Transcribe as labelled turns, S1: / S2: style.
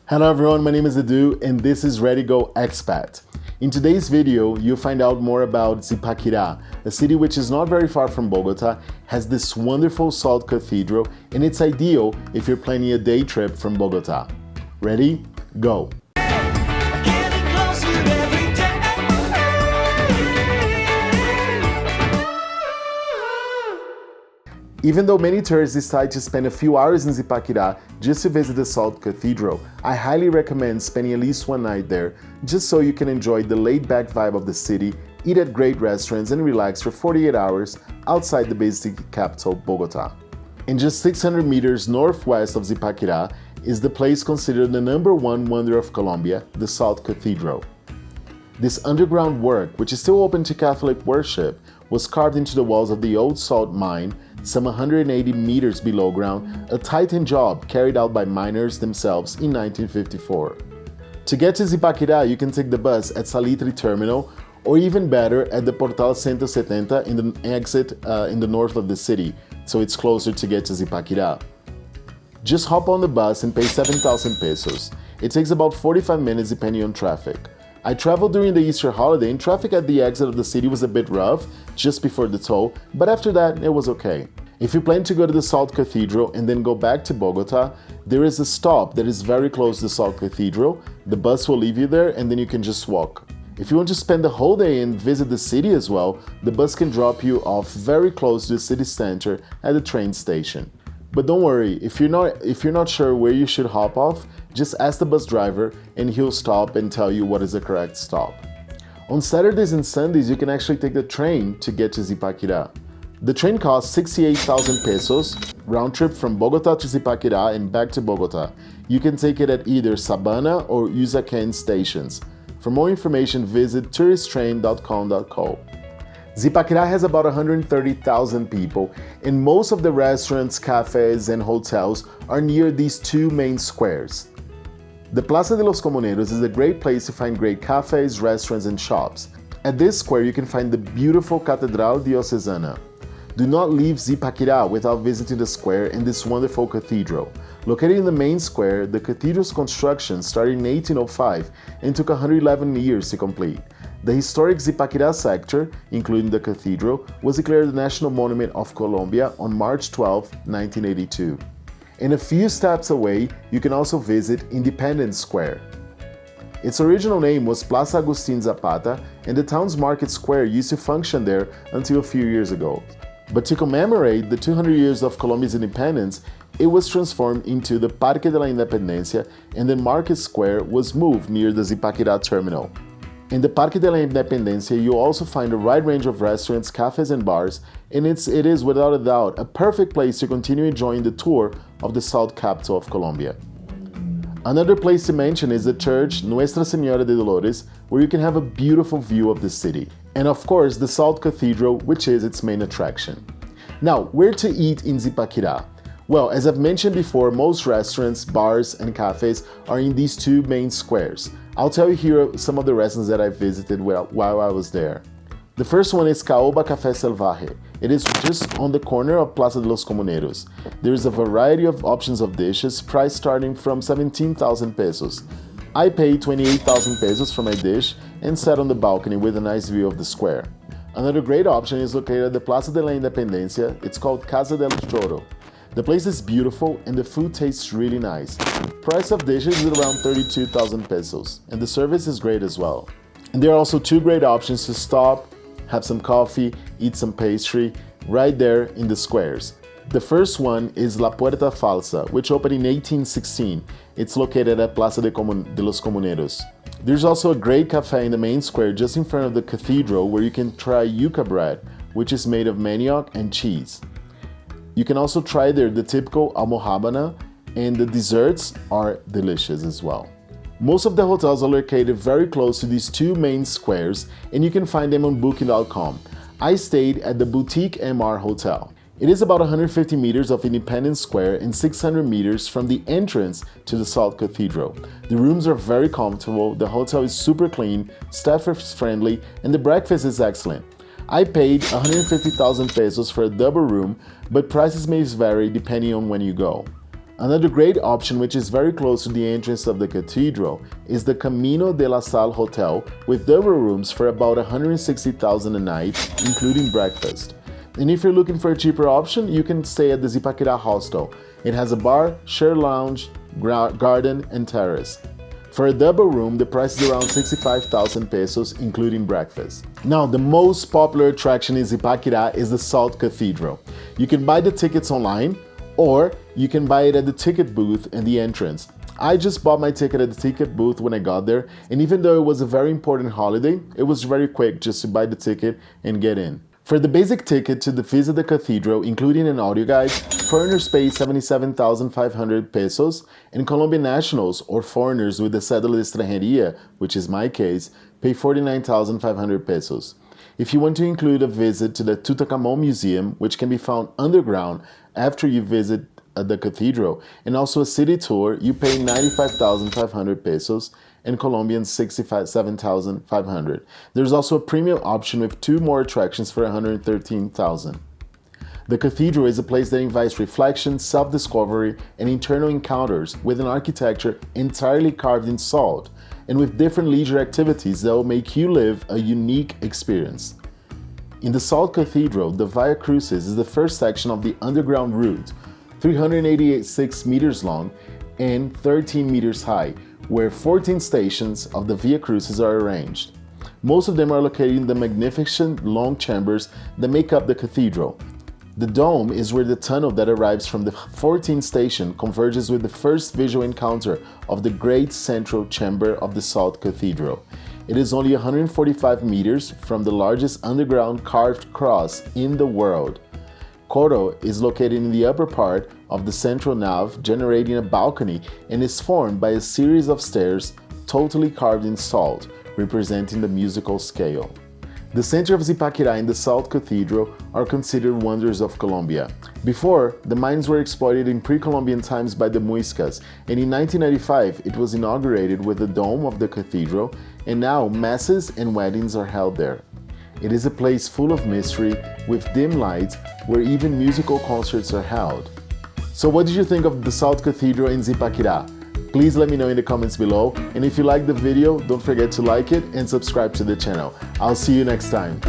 S1: Hello everyone, my name is Edu and this is Ready Go Expat. In today's video, you'll find out more about Zipaquirá, a city which is not very far from Bogota, has this wonderful salt cathedral, and it's ideal if you're planning a day trip from Bogota. Ready? Go! Even though many tourists decide to spend a few hours in Zipaquirá just to visit the Salt Cathedral, I highly recommend spending at least one night there, just so you can enjoy the laid-back vibe of the city, eat at great restaurants, and relax for 48 hours outside the busy capital, Bogota. And just 600 meters northwest of Zipaquirá is the place considered the #1 wonder of Colombia, the Salt Cathedral. This underground work, which is still open to Catholic worship, was carved into the walls of the old salt mine, some 180 meters below ground, a titan job carried out by miners themselves in 1954. To get to Zipaquirá, you can take the bus at Salitre Terminal, or even better, at the Portal 170 in the exit in the north of the city, so it's closer to get to Zipaquirá. Just hop on the bus and pay 7,000 pesos. It takes about 45 minutes depending on traffic. I traveled during the Easter holiday and traffic at the exit of the city was a bit rough just before the toll, but after that it was okay. If you plan to go to the Salt Cathedral and then go back to Bogota, there is a stop that is very close to the Salt Cathedral. The bus will leave you there and then you can just walk. If you want to spend the whole day and visit the city as well, the bus can drop you off very close to the city center at the train station. But don't worry, if you're not sure where you should hop off, just ask the bus driver and he'll stop and tell you what is the correct stop. On Saturdays and Sundays, you can actually take the train to get to Zipaquirá. The train costs 68,000 pesos, round trip from Bogota to Zipaquirá and back to Bogota. You can take it at either Sabana or Usaquén stations. For more information, visit touristtrain.com.co. Zipaquirá has about 130,000 people, and most of the restaurants, cafes, and hotels are near these two main squares. The Plaza de los Comuneros is a great place to find great cafes, restaurants, and shops. At this square, you can find the beautiful Catedral Diocesana. Do not leave Zipaquirá without visiting the square and this wonderful cathedral. Located in the main square, the cathedral's construction started in 1805 and took 111 years to complete. The historic Zipaquirá sector, including the cathedral, was declared the National Monument of Colombia on March 12, 1982. And a few steps away, you can also visit Independence Square. Its original name was Plaza Agustín Zapata, and the town's market square used to function there until a few years ago. But to commemorate the 200 years of Colombia's independence, it was transformed into the Parque de la Independencia, and the market square was moved near the Zipaquirá terminal. In the Parque de la Independencia, you'll also find a wide range of restaurants, cafes, and bars, and it is without a doubt a perfect place to continue enjoying the tour of the salt capital of Colombia. Another place to mention is the church Nuestra Señora de Dolores, where you can have a beautiful view of the city. And of course, the Salt Cathedral, which is its main attraction. Now, where to eat in Zipaquirá? Well, as I've mentioned before, most restaurants, bars, and cafes are in these two main squares. I'll tell you here some of the restaurants that I visited while I was there. The first one is Caoba Café Salvaje. It is just on the corner of Plaza de los Comuneros. There is a variety of options of dishes, priced starting from 17,000 pesos. I paid 28,000 pesos for my dish and sat on the balcony with a nice view of the square. Another great option is located at the Plaza de la Independencia. It's called Casa del Choro. The place is beautiful and the food tastes really nice. Price of dishes is around 32,000 pesos, and the service is great as well. And there are also two great options to stop, have some coffee, eat some pastry, right there in the squares. The first one is La Puerta Falsa, which opened in 1816. It's located at Plaza de los Comuneros. There's also a great cafe in the main square just in front of the cathedral where you can try yuca bread, which is made of manioc and cheese. You can also try there the typical almohábana, and the desserts are delicious as well. Most of the hotels are located very close to these two main squares, and you can find them on booking.com. I stayed at the Boutique MR Hotel. It is about 150 meters of Independence Square and 600 meters from the entrance to the Salt Cathedral. The rooms are very comfortable, the hotel is super clean, staff is friendly, and the breakfast is excellent. I paid 150,000 pesos for a double room, but prices may vary depending on when you go. Another great option, which is very close to the entrance of the cathedral, is the Camino de la Sal Hotel with double rooms for about $160,000 a night, including breakfast. And if you're looking for a cheaper option, you can stay at the Zipaquirá hostel. It has a bar, shared lounge, garden, and terrace. For a double room, the price is around 65,000 pesos, including breakfast. Now, the most popular attraction in Zipaquirá is the Salt Cathedral. You can buy the tickets online, or you can buy it at the ticket booth in the entrance. I just bought my ticket at the ticket booth when I got there, and even though it was a very important holiday, it was very quick just to buy the ticket and get in. For the basic ticket to visit the cathedral, including an audio guide, foreigners pay 77,500 pesos, and Colombian nationals or foreigners with the cédula de extranjería, which is my case, pay 49,500 pesos. If you want to include a visit to the Tutankhamun Museum, which can be found underground after you visit the cathedral, and also a city tour, you pay 95,500 pesos and Colombian 67,500. There's also a premium option with 2 more attractions for 113,000. The cathedral is a place that invites reflection, self-discovery, and internal encounters with an architecture entirely carved in salt, and with different leisure activities that will make you live a unique experience. In the Salt Cathedral, the Via Crucis is the first section of the underground route, 386 meters long and 13 meters high, where 14 stations of the Via Crucis are arranged. Most of them are located in the magnificent long chambers that make up the cathedral. The dome is where the tunnel that arrives from the 14th station converges with the first visual encounter of the great central chamber of the Salt Cathedral. It is only 145 meters from the largest underground carved cross in the world. Coro is located in the upper part of the central nave, generating a balcony, and is formed by a series of stairs totally carved in salt, representing the musical scale. The center of Zipaquirá and the Salt Cathedral are considered wonders of Colombia. Before, the mines were exploited in pre-Columbian times by the Muiscas, and in 1995 it was inaugurated with the dome of the cathedral, and now masses and weddings are held there. It is a place full of mystery, with dim lights, where even musical concerts are held. So what did you think of the Salt Cathedral in Zipaquirá? Please let me know in the comments below, and if you liked the video, don't forget to like it and subscribe to the channel. I'll see you next time.